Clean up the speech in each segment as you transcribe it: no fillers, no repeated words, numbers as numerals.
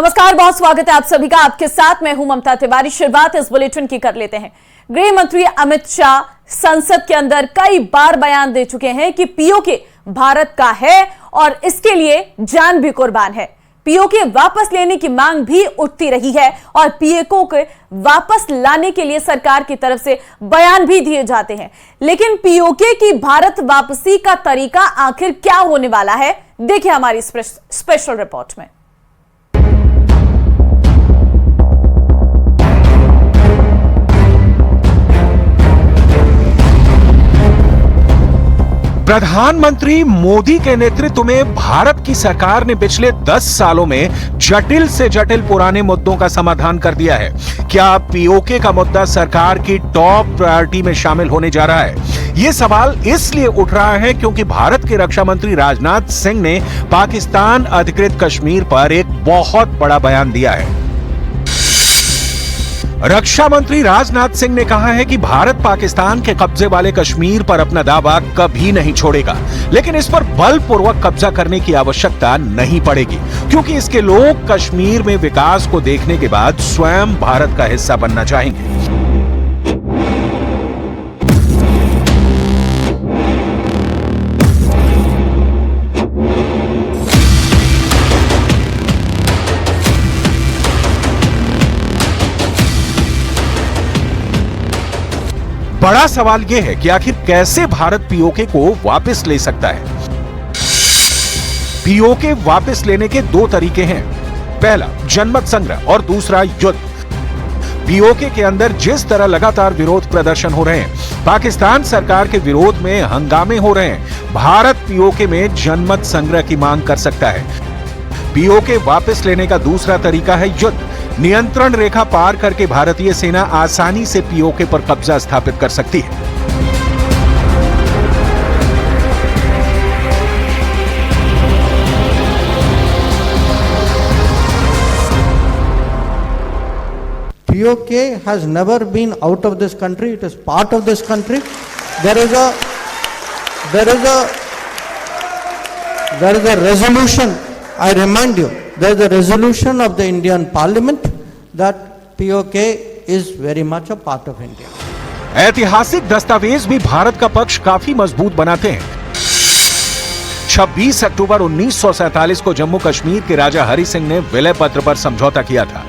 नमस्कार, बहुत स्वागत है आप सभी का। आपके साथ मैं हूं ममता तिवारी। शुरुआत इस बुलेटिन की कर लेते हैं। गृह मंत्री अमित शाह संसद के अंदर कई बार बयान दे चुके हैं कि पीओके भारत का है और इसके लिए जान भी कुर्बान है। पीओके वापस लेने की मांग भी उठती रही है और पीओके को वापस लाने के लिए सरकार की तरफ से बयान भी दिए जाते हैं। लेकिन पीओके की भारत वापसी का तरीका आखिर क्या होने वाला है, देखिए हमारी स्पेशल रिपोर्ट में। प्रधानमंत्री मोदी के नेतृत्व में भारत की सरकार ने पिछले 10 सालों में जटिल से जटिल पुराने मुद्दों का समाधान कर दिया है। क्या पीओके का मुद्दा सरकार की टॉप प्रायोरिटी में शामिल होने जा रहा है? ये सवाल इसलिए उठ रहा है क्योंकि भारत के रक्षा मंत्री राजनाथ सिंह ने पाकिस्तान अधिकृत कश्मीर पर एक बहुत बड़ा बयान दिया है। रक्षा मंत्री राजनाथ सिंह ने कहा है कि भारत पाकिस्तान के कब्जे वाले कश्मीर पर अपना दावा कभी नहीं छोड़ेगा, लेकिन इस पर बलपूर्वक कब्जा करने की आवश्यकता नहीं पड़ेगी, क्योंकि इसके लोग कश्मीर में विकास को देखने के बाद स्वयं भारत का हिस्सा बनना चाहेंगे। बड़ा सवाल यह है कि आखिर कैसे भारत पीओके को वापस ले सकता है। पीओके वापस लेने के दो तरीके हैं। पहला जनमत संग्रह और दूसरा युद्ध। पीओके के अंदर जिस तरह लगातार विरोध प्रदर्शन हो रहे हैं, पाकिस्तान सरकार के विरोध में हंगामे हो रहे हैं, भारत पीओके में जनमत संग्रह की मांग कर सकता है। पीओके वापस लेने का दूसरा तरीका है युद्ध। नियंत्रण रेखा पार करके भारतीय सेना आसानी से पीओके पर कब्जा स्थापित कर सकती है। POK has never been out of this country. It is part of this country. There is a resolution. I remind you, there is a resolution of the Indian Parliament that POK is very much a part of India. ऐतिहासिक दस्तावेज भी भारत का पक्ष काफी मजबूत बनाते हैं। 26 अक्टूबर 1947 को जम्मू कश्मीर के राजा हरि सिंह ने विलय पत्र पर समझौता किया था।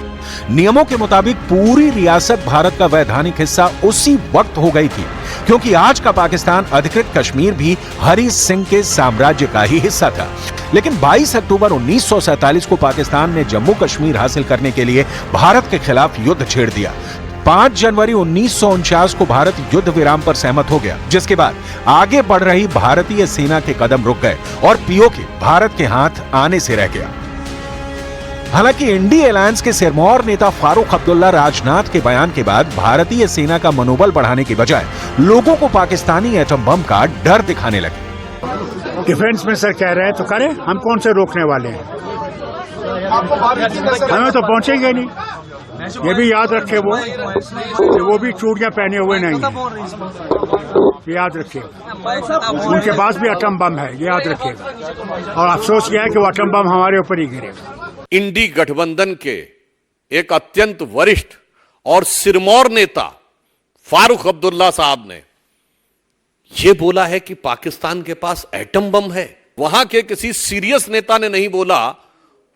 नियमों के मुताबिक पूरी रियासत भारत का वैधानिक हिस्सा उसी वक्त हो गई थी, क्योंकि आज का पाकिस्तान अधिकृत कश्मीर भी हरि सिंह के साम्राज्य का ही हिस्सा था। लेकिन 22 अक्टूबर 1947 को पाकिस्तान ने जम्मू कश्मीर हासिल करने के लिए भारत के खिलाफ युद्ध छेड़ दिया। 5 जनवरी 1949 को भारत युद्ध विराम पर सहमत हो गया, जिसके बाद आगे बढ़ रही भारतीय सेना के कदम रुक गए और पीओके भारत के हाथ आने से रह गया। हालांकि इंडी अलायंस के सिरमौर नेता फारूक अब्दुल्ला राजनाथ के बयान के बाद भारतीय सेना का मनोबल बढ़ाने के बजाय लोगों को पाकिस्तानी एटम बम का डर दिखाने लगे। डिफेंस मिनिस्टर कह रहे हैं तो करें, हम कौन से रोकने वाले हैं? हमें तो पहुंचेंगे नहीं। ये भी याद रखे वो भी चूड़ियां पहने हुए नहीं है, याद रखिएगा। उनके पास भी एटम बम है, ये याद रखिएगा। और अफसोस यह है कि वो एटम बम हमारे ऊपर ही गिरेगा। इंडी गठबंधन के एक अत्यंत वरिष्ठ और सिरमौर नेता फारूक अब्दुल्ला साहब ने यह बोला है कि पाकिस्तान के पास एटम बम है। वहां के किसी सीरियस नेता ने नहीं बोला,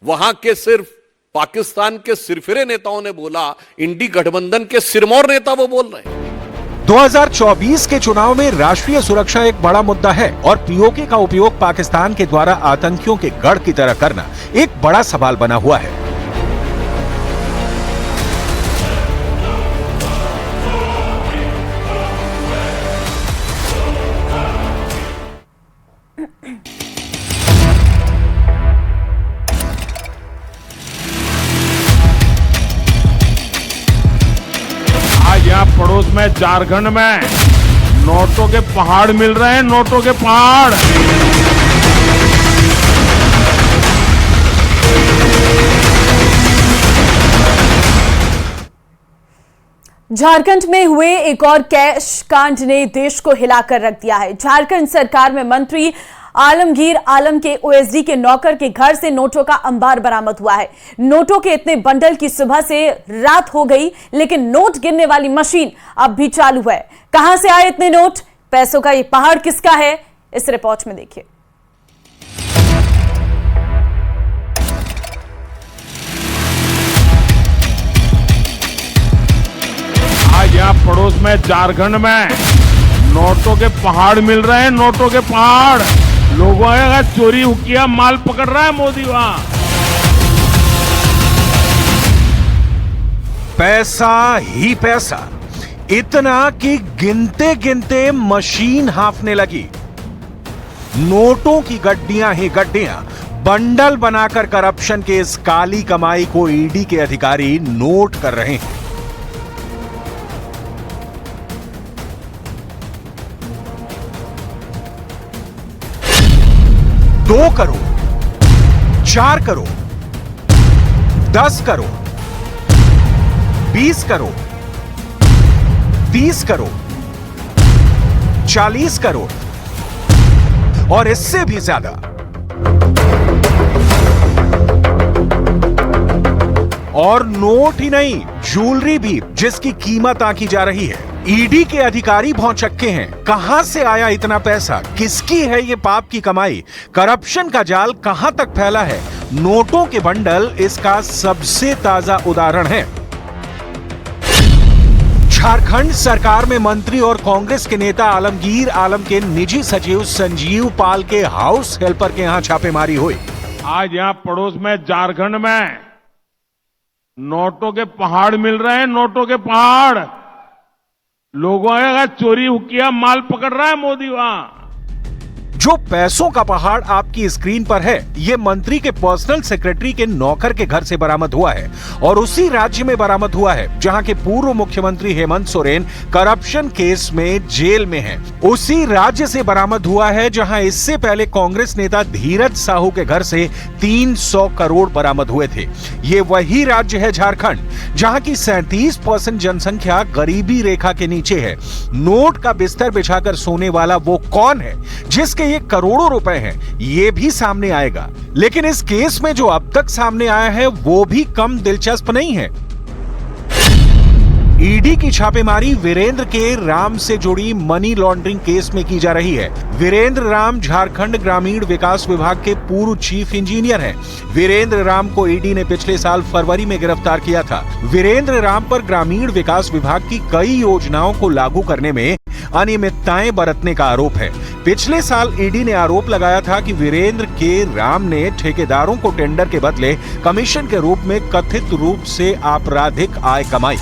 वहां के सिर्फ पाकिस्तान के सिरफिरे नेताओं ने बोला। इंडी गठबंधन के सिरमौर नेता वो बोल रहे हैं। 2024 के चुनाव में राष्ट्रीय सुरक्षा एक बड़ा मुद्दा है और पीओके का उपयोग पाकिस्तान के द्वारा आतंकियों के गढ़ की तरह करना एक बड़ा सवाल बना हुआ है। यहाँ पड़ोस में झारखंड में नोटों के पहाड़ मिल रहे हैं, नोटों के पहाड़। झारखंड में हुए एक और कैश कांड ने देश को हिलाकर रख दिया है। झारखंड सरकार में मंत्री आलमगीर आलम के ओएसडी के नौकर के घर से नोटों का अंबार बरामद हुआ है। नोटों के इतने बंडल की सुबह से रात हो गई, लेकिन नोट गिनने वाली मशीन अब भी चालू है। कहां से आए इतने नोट, पैसों का ये पहाड़ किसका है, इस रिपोर्ट में देखिए। आज यहाँ पड़ोस में झारखंड में नोटों के पहाड़ मिल रहे हैं, नोटों के पहाड़। लोगों का चोरी किया माल पकड़ रहा है मोदी वहां। पैसा ही पैसा, इतना कि गिनते गिनते मशीन हांफने लगी। नोटों की गड्डियां ही गड्डियां, बंडल बनाकर करप्शन के इस काली कमाई को ईडी के अधिकारी नोट कर रहे हैं। 2 करोड़, 4 करोड़, 10 करोड़, 20 करोड़, 30 करोड़, 40 करोड़ और इससे भी ज्यादा। और नोट ही नहीं, ज्वेलरी भी, जिसकी कीमत आंकी जा रही है। ईडी के अधिकारी भौचक्के हैं। कहां से आया इतना पैसा, किसकी है ये पाप की कमाई, करप्शन का जाल कहां तक फैला है। नोटों के बंडल इसका सबसे ताजा उदाहरण है। झारखंड सरकार में मंत्री और कांग्रेस के नेता आलमगीर आलम के निजी सचिव संजीव पाल के हाउस हेल्पर के यहां छापेमारी हुई। आज यहाँ पड़ोस में झारखंड में नोटों के पहाड़ मिल रहे हैं, नोटों के पहाड़। लोगों का चोरी किया माल पकड़ रहा है मोदी वहां। जो पैसों का पहाड़ आपकी स्क्रीन पर है, ये मंत्री के पर्सनल सेक्रेटरी के नौकर के घर से बरामद हुआ है और उसी राज्य में बरामद हुआ है जहां के पूर्व मुख्यमंत्री हेमंत सोरेन करप्शन केस में जेल में हैं। उसी राज्य से बरामद हुआ है जहां इससे पहले कांग्रेस नेता धीरज साहू के घर से 300 करोड़ बरामद हुए थे। ये वही राज्य है झारखंड, जहां की 37% जनसंख्या गरीबी रेखा के नीचे है। नोट का बिस्तर बिछाकर सोने वाला वो कौन है जिसके ये करोड़ों रुपए हैं, ये भी सामने आएगा। लेकिन इस केस में जो अब तक सामने आया है वो भी कम दिलचस्प नहीं है। ईडी की छापेमारी वीरेंद्र के राम से जुड़ी मनी लॉन्ड्रिंग केस में की जा रही है। वीरेंद्र राम झारखंड ग्रामीण विकास विभाग के पूर्व चीफ इंजीनियर हैं। वीरेंद्र राम को ईडी ने पिछले साल फरवरी में गिरफ्तार किया था। वीरेंद्र राम पर ग्रामीण विकास विभाग की कई योजनाओं को लागू करने में अनियमितताएं बरतने का आरोप है। पिछले साल ईडी ने आरोप लगाया था कि वीरेंद्र के राम ने ठेकेदारों को टेंडर के बदले कमीशन के रूप में कथित रूप से आपराधिक आय कमाई।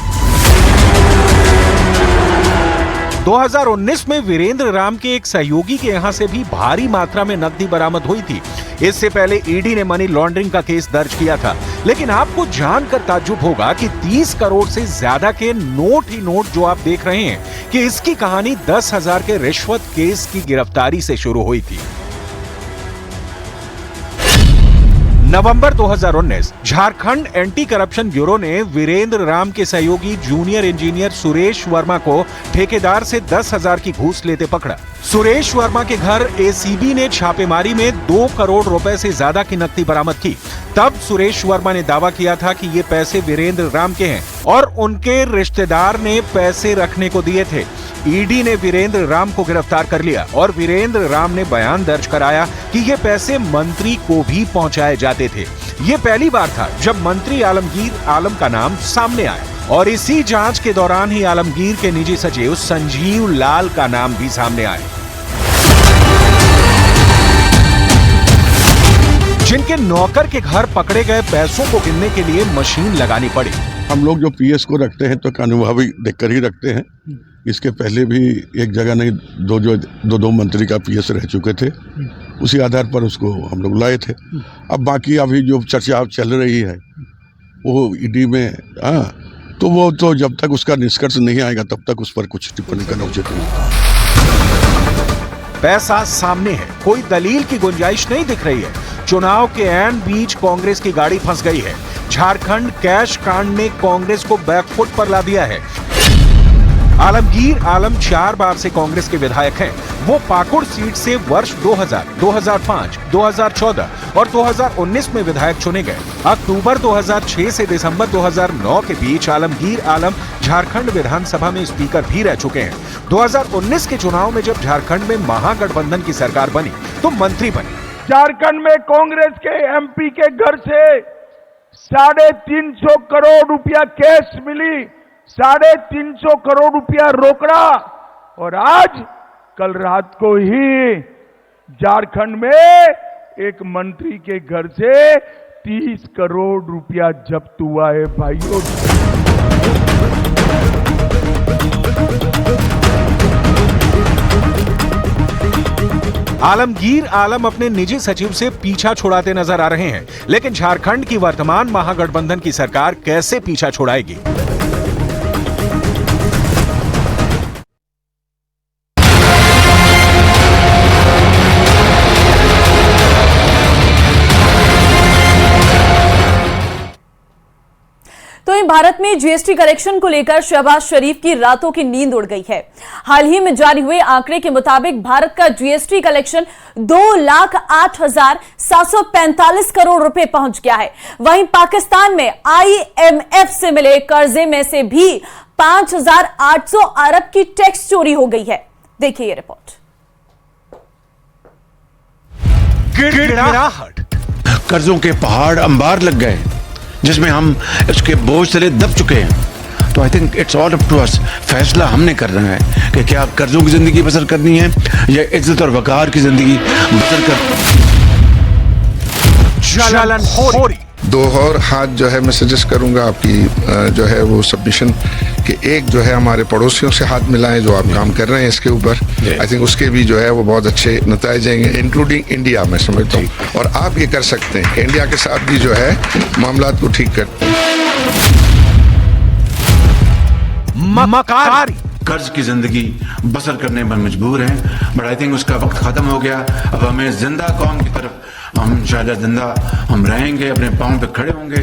2019 में वीरेंद्र राम के एक सहयोगी के यहां से भी भारी मात्रा में नकदी बरामद हुई थी। इससे पहले ईडी ने मनी लॉन्ड्रिंग का केस दर्ज किया था। लेकिन आपको जानकर ताज्जुब होगा कि 30 करोड़ से ज्यादा के नोट ही नोट जो आप देख रहे हैं, कि इसकी कहानी 10,000 के रिश्वत केस की गिरफ्तारी से शुरू हुई थी। नवंबर 2019 झारखंड एंटी करप्शन ब्यूरो ने वीरेंद्र राम के सहयोगी जूनियर इंजीनियर सुरेश वर्मा को ठेकेदार से 10,000 की घूस लेते पकड़ा। सुरेश वर्मा के घर एसीबी ने छापेमारी में 2 करोड़ रुपए से ज्यादा की नकदी बरामद की। तब सुरेश वर्मा ने दावा किया था कि ये पैसे वीरेंद्र राम के हैं और उनके रिश्तेदार ने पैसे रखने को दिए थे। ईडी ने वीरेंद्र राम को गिरफ्तार कर लिया और वीरेंद्र राम ने बयान दर्ज कराया कि ये पैसे मंत्री को भी पहुंचाए जाते थे। ये पहली बार था जब मंत्री आलमगीर आलम का नाम सामने आया और इसी जांच के दौरान ही आलमगीर के निजी सचिव संजीव लाल का नाम भी सामने आया, जिनके नौकर के घर पकड़े गए पैसों को गिनने के लिए मशीन लगानी पड़ी। हम लोग जो पीएस को रखते हैं तो अनुभवी देखकर ही रखते हैं। इसके पहले भी एक जगह नहीं दो मंत्री का पीएस रह चुके थे, उसी आधार पर उसको हम लोग लाए थे। अब बाकी अभी जो चर्चा चल रही है वो ईडी में, तो वो तो जब तक उसका निष्कर्ष नहीं आएगा तब तक उस पर कुछ टिप्पणी करना उचित नहीं। पैसा सामने है, कोई दलील की गुंजाइश नहीं दिख रही है। चुनाव के ऐन बीच कांग्रेस की गाड़ी फंस गई है। झारखंड कैश कांड ने कांग्रेस को बैकफुट पर ला दिया है। आलमगीर आलम 4 बार से कांग्रेस के विधायक हैं। वो पाकुड़ सीट से वर्ष 2000, 2005, 2014 और 2019 में विधायक चुने गए। अक्टूबर 2006 से दिसंबर 2009 के बीच आलमगीर आलम झारखंड विधानसभा में स्पीकर भी रह चुके हैं। 2019 के चुनाव में जब झारखंड में महागठबंधन की सरकार बनी तो मंत्री बने। झारखंड में कांग्रेस के एमपी के घर से 350 करोड़ रुपया कैश मिली, 350 करोड़ रुपया रोकड़ा, और आज कल रात को ही झारखंड में एक मंत्री के घर से 30 करोड़ रुपया जब्त हुआ है भाइयों। आलमगीर आलम अपने निजी सचिव से पीछा छुड़ाते नजर आ रहे हैं, लेकिन झारखंड की वर्तमान महागठबंधन की सरकार कैसे पीछा छुड़ाएगी? तो इन भारत में जीएसटी कलेक्शन को लेकर शहबाज शरीफ की रातों की नींद उड़ गई है। हाल ही में जारी हुए आंकड़े के मुताबिक भारत का जीएसटी कलेक्शन 2,08,745 करोड़ रुपए पहुंच गया है। वहीं पाकिस्तान में आईएमएफ से मिले कर्जे में से भी 5,800 अरब की टैक्स चोरी हो गई है। देखिए ये रिपोर्ट। कर्जों के पहाड़ अंबार लग गए जिसमें हम इसके बोझ तले दब चुके हैं। तो I think it's all up to us. फैसला हमने करना है कि क्या कर्जों की जिंदगी बसर करनी है या इज्जत और वकार की जिंदगी बसर करनी। दो और हाथ जो है मैं सजेस्ट करूंगा आपकी जो है वो सबमिशन कि एक जो है हमारे पड़ोसियों से हाथ मिलाएं जो आप काम कर रहे हैं इसके ऊपर। आई थिंक उसके भी जो है वो बहुत अच्छे नतीजे आएंगे, इंक्लूडिंग इंडिया मैं समझता हूँ। और आप ये कर सकते हैं, इंडिया के साथ भी जो है मामला को ठीक करते हैं। कर्ज की जिंदगी बसर करने पर मजबूर हैं, बट आई थिंक उसका वक्त खत्म हो गया। अब हमें जिंदा कौम की तरफ हम इंशाअल्लाह जिंदा हम रहेंगे, अपने पांव पे खड़े होंगे।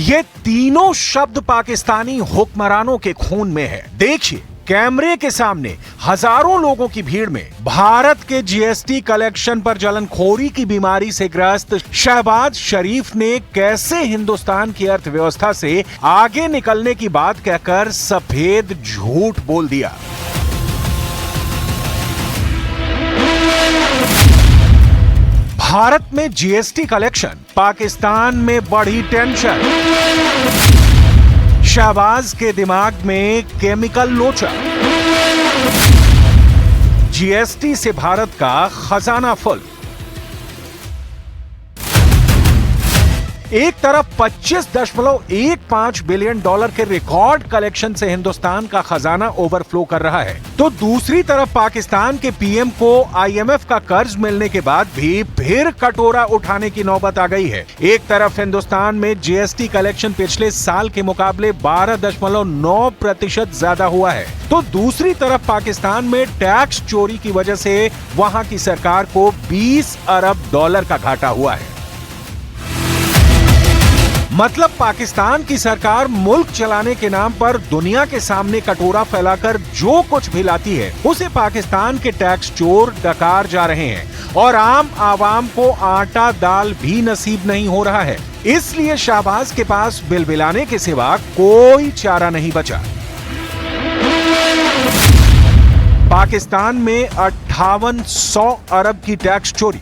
ये तीनों शब्द पाकिस्तानी हुक्मरानों के खून में है। देखिए कैमरे के सामने हजारों लोगों की भीड़ में भारत के जीएसटी कलेक्शन पर जलनखोरी की बीमारी से ग्रस्त शहबाज शरीफ ने कैसे हिंदुस्तान की अर्थव्यवस्था से आगे निकलने की बात कहकर सफेद झूठ बोल दिया। भारत में जीएसटी कलेक्शन, पाकिस्तान में बढ़ी टेंशन। शहबाज के दिमाग में केमिकल लोचा। जीएसटी से भारत का खजाना फुल। एक तरफ 25.15 बिलियन डॉलर के रिकॉर्ड कलेक्शन से हिंदुस्तान का खजाना ओवरफ्लो कर रहा है, तो दूसरी तरफ पाकिस्तान के पीएम को आईएमएफ का कर्ज मिलने के बाद भी फिर कटोरा उठाने की नौबत आ गई है। एक तरफ हिंदुस्तान में जीएसटी कलेक्शन पिछले साल के मुकाबले 12.9% ज्यादा हुआ है, तो दूसरी तरफ पाकिस्तान में टैक्स चोरी की वजह से वहां की सरकार को 20 अरब डॉलर का घाटा हुआ है। मतलब पाकिस्तान की सरकार मुल्क चलाने के नाम पर दुनिया के सामने कटोरा फैलाकर जो कुछ भी लाती है उसे पाकिस्तान के टैक्स चोर डकार जा रहे हैं, और आम आवाम को आटा दाल भी नसीब नहीं हो रहा है। इसलिए शहबाज के पास बिलबिलाने के सिवा कोई चारा नहीं बचा। पाकिस्तान में 5800 अरब की टैक्स चोरी।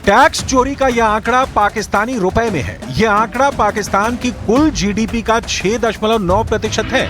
टैक्स चोरी का यह आंकड़ा पाकिस्तानी रुपए में है। यह आंकड़ा पाकिस्तान की कुल जीडीपी का 6.9% है।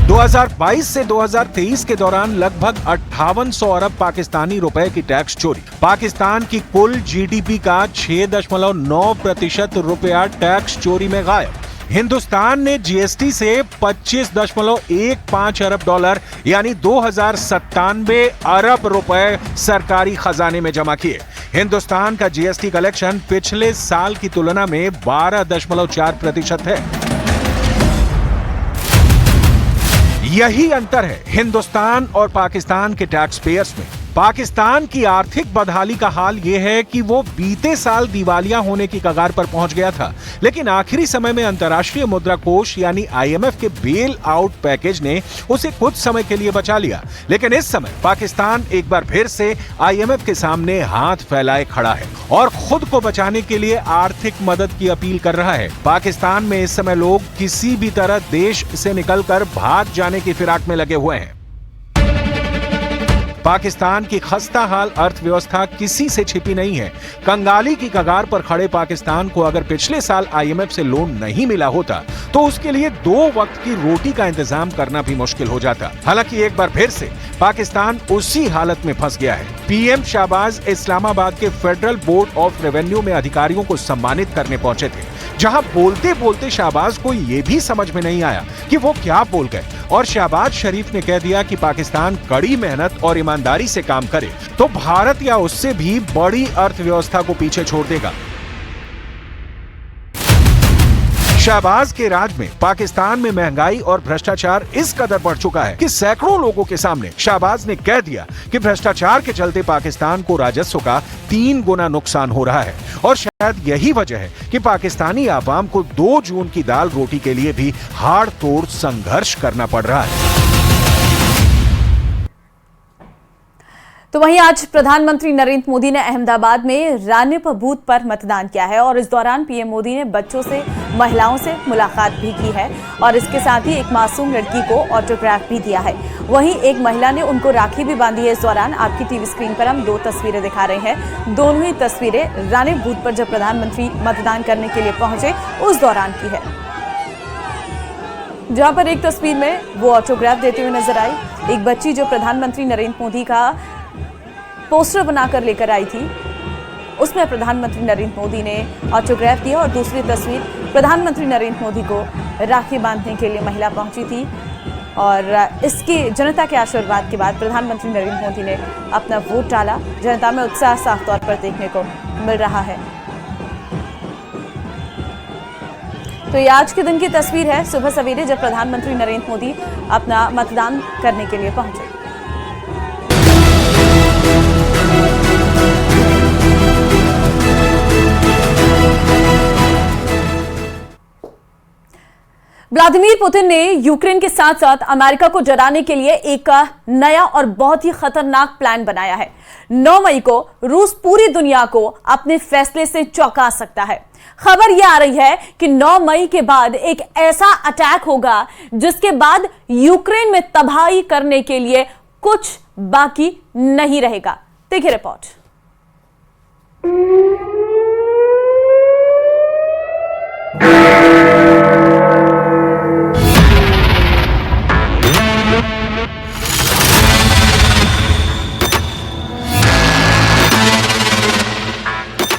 2022 से 2023 के दौरान लगभग 5800 अरब पाकिस्तानी रुपए की टैक्स चोरी। पाकिस्तान की कुल जीडीपी का 6.9% रुपया टैक्स चोरी में गायब। हिंदुस्तान ने जीएसटी से 25.15 अरब डॉलर यानी 2097 अरब रुपए सरकारी खजाने में जमा किए। हिंदुस्तान का जीएसटी कलेक्शन पिछले साल की तुलना में 12.4% है। यही अंतर है हिंदुस्तान और पाकिस्तान के टैक्स पेयर्स में। पाकिस्तान की आर्थिक बदहाली का हाल यह है कि वो बीते साल दिवालिया होने की कगार पर पहुंच गया था, लेकिन आखिरी समय में अंतर्राष्ट्रीय मुद्रा कोष यानी आईएमएफ के बेल आउट पैकेज ने उसे कुछ समय के लिए बचा लिया। लेकिन इस समय पाकिस्तान एक बार फिर से आईएमएफ के सामने हाथ फैलाए खड़ा है और खुद को बचाने के लिए आर्थिक मदद की अपील कर रहा है। पाकिस्तान में इस समय लोग किसी भी तरह देश से निकलकर भाग जाने की फिराक में लगे हुए हैं। पाकिस्तान की खस्ता हाल अर्थव्यवस्था किसी से छिपी नहीं है। कंगाली की कगार पर खड़े पाकिस्तान को अगर पिछले साल आईएमएफ से लोन नहीं मिला होता तो उसके लिए 2 वक्त की रोटी का इंतजाम करना भी मुश्किल हो जाता। हालांकि एक बार फिर से पाकिस्तान उसी हालत में फंस गया है। पीएम शाहबाज इस्लामाबाद के फेडरल बोर्ड ऑफ रेवेन्यू में अधिकारियों को सम्मानित करने पहुंचे थे, जहां बोलते बोलते शाहबाज को यह भी समझ में नहीं आया कि वो क्या बोल गए और शहबाज शरीफ ने कह दिया कि पाकिस्तान कड़ी मेहनत और ईमानदारी से काम करे तो भारत या उससे भी बड़ी अर्थव्यवस्था को पीछे छोड़ देगा। शहबाज के राज में पाकिस्तान में महंगाई और भ्रष्टाचार इस कदर बढ़ चुका है कि सैकड़ों लोगों के सामने शहबाज ने कह दिया कि भ्रष्टाचार के चलते पाकिस्तान को राजस्व का 3 गुना नुकसान हो रहा है और शायद यही वजह है कि पाकिस्तानी आवाम को 2 जून की दाल रोटी के लिए भी हाड़ तोड़ संघर्ष करना पड़ रहा है। तो वहीं आज प्रधानमंत्री नरेंद्र मोदी ने अहमदाबाद में रानिप बूथ पर मतदान किया है और इस दौरान पीएम मोदी ने बच्चों से, महिलाओं से मुलाकात भी की है और इसके साथ ही एक मासूम लड़की को ऑटोग्राफ भी दिया है। वहीं एक महिला ने उनको राखी भी बांधी है। इस दौरान आपकी टीवी स्क्रीन पर हम 2 तस्वीरें दिखा रहे हैं। दोनों ही तस्वीरें रानिप बूथ पर जब प्रधानमंत्री मतदान करने के लिए पहुंचे उस दौरान की है, जहां पर एक तस्वीर में वो ऑटोग्राफ देते हुए नजर आई। एक बच्ची जो प्रधानमंत्री नरेंद्र मोदी का पोस्टर बनाकर लेकर आई थी, उसमें प्रधानमंत्री नरेंद्र मोदी ने ऑटोग्राफ दिया और दूसरी तस्वीर प्रधानमंत्री नरेंद्र मोदी को राखी बांधने के लिए महिला पहुंची थी और इसकी जनता के आशीर्वाद के बाद प्रधानमंत्री नरेंद्र मोदी ने अपना वोट डाला। जनता में उत्साह साफ तौर पर देखने को मिल रहा है। तो ये आज के दिन की तस्वीर है, सुबह सवेरे जब प्रधानमंत्री नरेंद्र मोदी अपना मतदान करने के लिए पहुंचे। व्लादिमीर पुतिन ने यूक्रेन के साथ साथ अमेरिका को डराने के लिए एक नया और बहुत ही खतरनाक प्लान बनाया है। 9 मई को रूस पूरी दुनिया को अपने फैसले से चौंका सकता है। खबर यह आ रही है कि 9 मई के बाद एक ऐसा अटैक होगा जिसके बाद यूक्रेन में तबाही करने के लिए कुछ बाकी नहीं रहेगा। देखिए रिपोर्ट।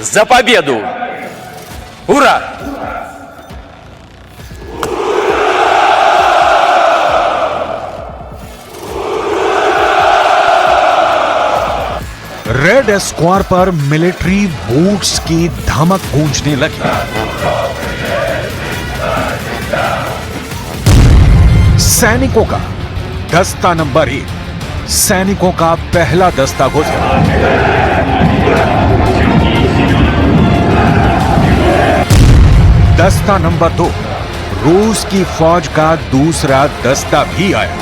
За победу! Ура! रेड स्क्वायर पर मिलिट्री बूट्स की धमक गूंजने लगी। सैनिकों का दस्ता नंबर 1, सैनिकों का पहला दस्ता गुजरा। दस्ता नंबर 2, रूस की फौज का दूसरा दस्ता भी आया।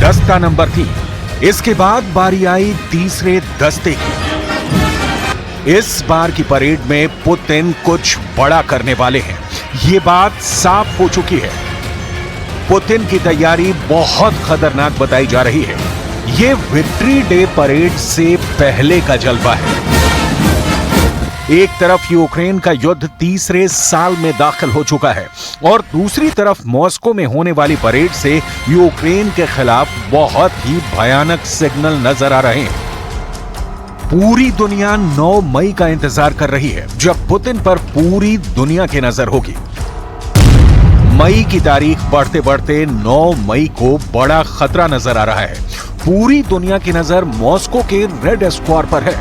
दस्ता नंबर 3, इसके बाद बारी आई तीसरे दस्ते की। इस बार की परेड में पुतिन कुछ बड़ा करने वाले हैं, ये बात साफ हो चुकी है। पुतिन की तैयारी बहुत खतरनाक बताई जा रही है। ये विक्ट्री डे परेड से पहले का जलवा है। एक तरफ यूक्रेन का युद्ध तीसरे साल में दाखिल हो चुका है और दूसरी तरफ मॉस्को में होने वाली परेड से यूक्रेन के खिलाफ बहुत ही भयानक सिग्नल नजर आ रहे हैं। पूरी दुनिया 9 मई का इंतजार कर रही है, जब पुतिन पर पूरी दुनिया की नजर होगी। मई की तारीख बढ़ते बढ़ते 9 मई को बड़ा खतरा नजर आ रहा है। पूरी दुनिया की नजर मॉस्को के रेड स्क्वायर पर है।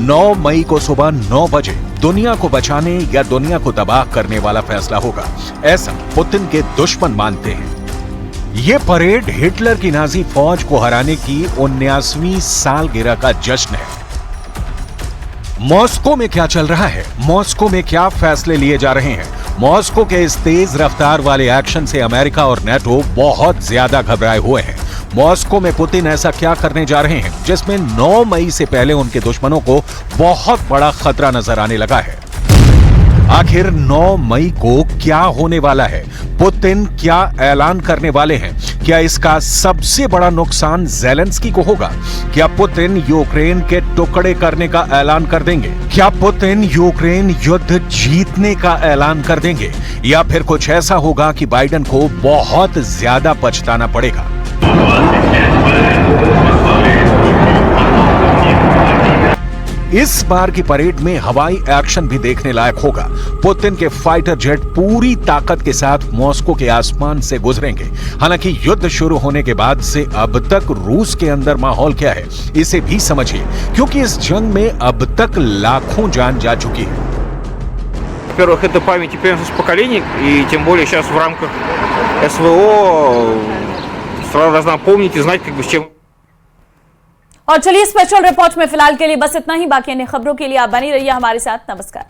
9 मई को सुबह 9 बजे दुनिया को बचाने या दुनिया को तबाह करने वाला फैसला होगा, ऐसा पुतिन के दुश्मन मानते हैं। ये परेड हिटलर की नाजी फौज को हराने की 79वीं सालगिरह का जश्न है। मॉस्को में क्या चल रहा है, मॉस्को में क्या फैसले लिए जा रहे हैं, मॉस्को के इस तेज रफ्तार वाले एक्शन से अमेरिका और नेटो बहुत ज्यादा घबराए हुए हैं। मॉस्को में पुतिन ऐसा क्या करने जा रहे हैं जिसमें 9 मई से पहले उनके दुश्मनों को बहुत बड़ा खतरा नजर आने लगा है। आखिर 9 मई को क्या होने वाला है, पुतिन क्या ऐलान करने वाले हैं, क्या इसका सबसे बड़ा नुकसान ज़ेलेंस्की को होगा, क्या पुतिन यूक्रेन के टुकड़े करने का ऐलान कर देंगे, क्या पुतिन यूक्रेन युद्ध जीतने का ऐलान कर देंगे, या फिर कुछ ऐसा होगा कि बाइडेन को बहुत ज्यादा पछताना पड़ेगा। इस बार की परेड में हवाई एक्शन भी देखने लायक होगा। पुतिन के फाइटर जेट पूरी ताकत के साथ मॉस्को के आसमान से गुजरेंगे। हालांकि युद्ध शुरू होने के बाद से अब तक रूस के अंदर माहौल क्या है, इसे भी समझिए, क्योंकि इस जंग में अब तक लाखों जान जा चुकी है। Во-первых, это память и преемственность поколений, и тем более сейчас в рамках СВО страна должна помнить и знать, с чем. और चलिए स्पेशल रिपोर्ट में फिलहाल के लिए बस इतना ही। बाकी अन्य खबरों के लिए आप बनी रहिए हमारे साथ। नमस्कार।